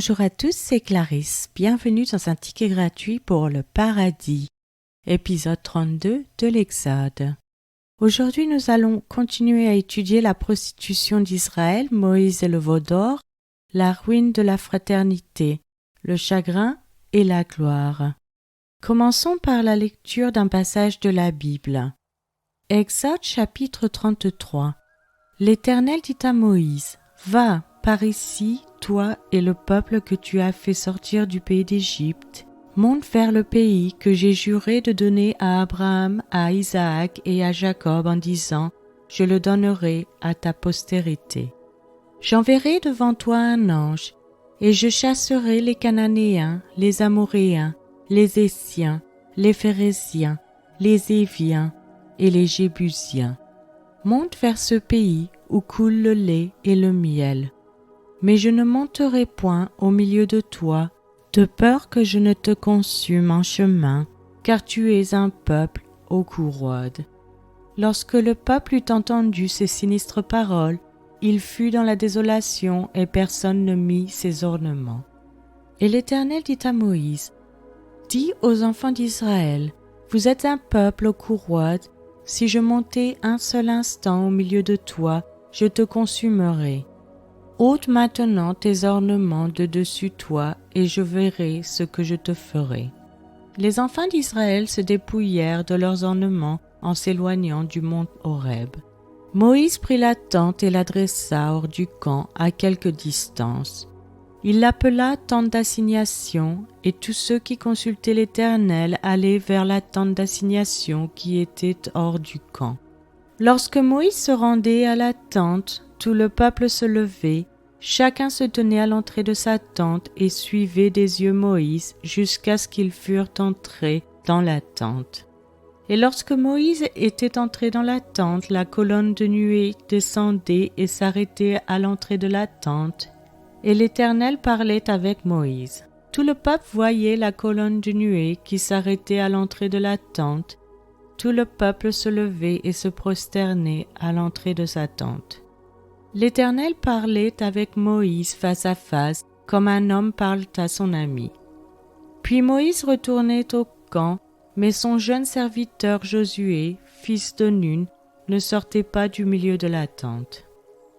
Bonjour à tous, c'est Clarisse. Bienvenue dans un ticket gratuit pour le paradis, épisode 32 de l'Exode. Aujourd'hui, nous allons continuer à étudier la prostitution d'Israël, Moïse et le veau d'or, la ruine de la fraternité, le chagrin et la gloire. Commençons par la lecture d'un passage de la Bible. Exode chapitre 33. L'Éternel dit à Moïse, « Va, par ici, toi et le peuple que tu as fait sortir du pays d'Égypte, monte vers le pays que j'ai juré de donner à Abraham, à Isaac et à Jacob en disant, je le donnerai à ta postérité. J'enverrai devant toi un ange, et je chasserai les Cananéens, les Amoréens, les Essiens, les Phéréziens, les Éviens et les Jébusiens. Monte vers ce pays où coule le lait et le miel. Mais je ne monterai point au milieu de toi, de peur que je ne te consume en chemin, car tu es un peuple au cou roide. » Lorsque le peuple eut entendu ces sinistres paroles, il fut dans la désolation et personne ne mit ses ornements. Et l'Éternel dit à Moïse, « Dis aux enfants d'Israël, vous êtes un peuple au cou roide, si je montais un seul instant au milieu de toi, je te consumerai. Ôte maintenant tes ornements de dessus toi, et je verrai ce que je te ferai. » Les enfants d'Israël se dépouillèrent de leurs ornements en s'éloignant du mont Horeb. Moïse prit la tente et la dressa hors du camp à quelque distance. Il l'appela tente d'assignation, et tous ceux qui consultaient l'Éternel allaient vers la tente d'assignation qui était hors du camp. Lorsque Moïse se rendait à la tente, tout le peuple se levait, chacun se tenait à l'entrée de sa tente et suivait des yeux Moïse jusqu'à ce qu'ils furent entrés dans la tente. Et lorsque Moïse était entré dans la tente, la colonne de nuée descendait et s'arrêtait à l'entrée de la tente, et l'Éternel parlait avec Moïse. Tout le peuple voyait la colonne de nuée qui s'arrêtait à l'entrée de la tente. Tout le peuple se levait et se prosternait à l'entrée de sa tente. L'Éternel parlait avec Moïse face à face, comme un homme parle à son ami. Puis Moïse retournait au camp, mais son jeune serviteur Josué, fils de Nun, ne sortait pas du milieu de la tente.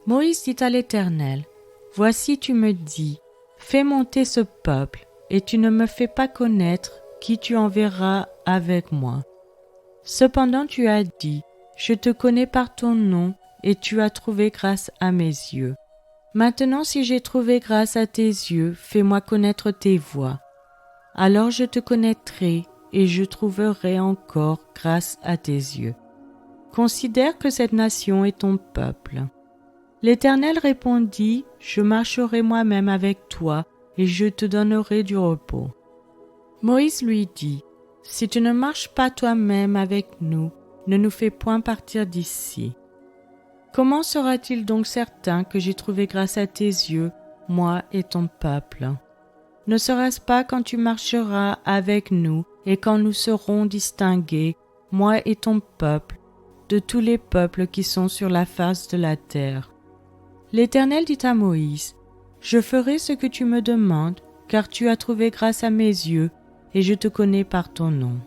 Moïse dit à l'Éternel, « Voici tu me dis, fais monter ce peuple, et tu ne me fais pas connaître qui tu enverras avec moi. Cependant tu as dit, je te connais par ton nom, et tu as trouvé grâce à mes yeux. Maintenant, si j'ai trouvé grâce à tes yeux, fais-moi connaître tes voies. Alors je te connaîtrai, et je trouverai encore grâce à tes yeux. Considère que cette nation est ton peuple. » L'Éternel répondit, « Je marcherai moi-même avec toi, et je te donnerai du repos. » Moïse lui dit, « Si tu ne marches pas toi-même avec nous, ne nous fais point partir d'ici. Comment sera-t-il donc certain que j'ai trouvé grâce à tes yeux, moi et ton peuple? Ne sera-ce pas quand tu marcheras avec nous et quand nous serons distingués, moi et ton peuple, de tous les peuples qui sont sur la face de la terre? » L'Éternel dit à Moïse, « Je ferai ce que tu me demandes, car tu as trouvé grâce à mes yeux, et je te connais par ton nom. »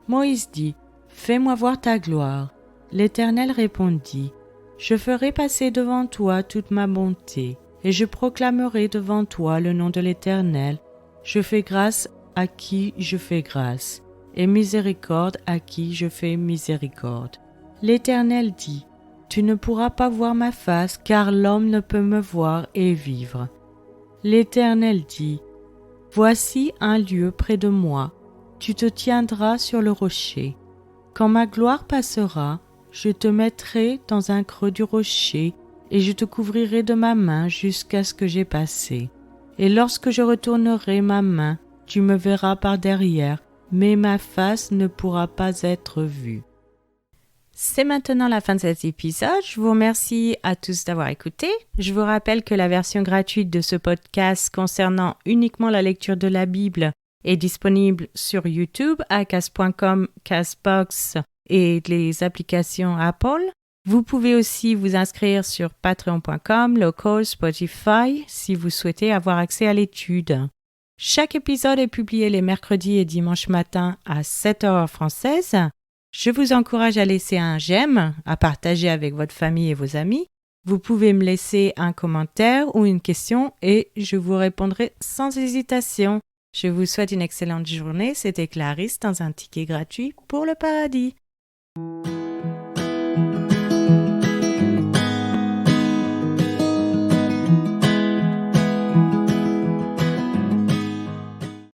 Moïse dit, « Fais-moi voir ta gloire. » L'Éternel répondit, « Je ferai passer devant toi toute ma bonté, et je proclamerai devant toi le nom de l'Éternel. Je fais grâce à qui je fais grâce, et miséricorde à qui je fais miséricorde. » L'Éternel dit, « Tu ne pourras pas voir ma face, car l'homme ne peut me voir et vivre. » L'Éternel dit, « Voici un lieu près de moi, tu te tiendras sur le rocher. Quand ma gloire passera, je te mettrai dans un creux du rocher, et je te couvrirai de ma main jusqu'à ce que j'aie passé. Et lorsque je retournerai ma main, tu me verras par derrière, mais ma face ne pourra pas être vue. » C'est maintenant la fin de cet épisode. Je vous remercie à tous d'avoir écouté. Je vous rappelle que la version gratuite de ce podcast concernant uniquement la lecture de la Bible est disponible sur YouTube, acast.com, Castbox et les applications Apple. Vous pouvez aussi vous inscrire sur patreon.com, Local, Spotify si vous souhaitez avoir accès à l'étude. Chaque épisode est publié les mercredis et dimanches matin à 7h française. Je vous encourage à laisser un j'aime, à partager avec votre famille et vos amis. Vous pouvez me laisser un commentaire ou une question et je vous répondrai sans hésitation. Je vous souhaite une excellente journée. C'était Clarisse dans un ticket gratuit pour le paradis.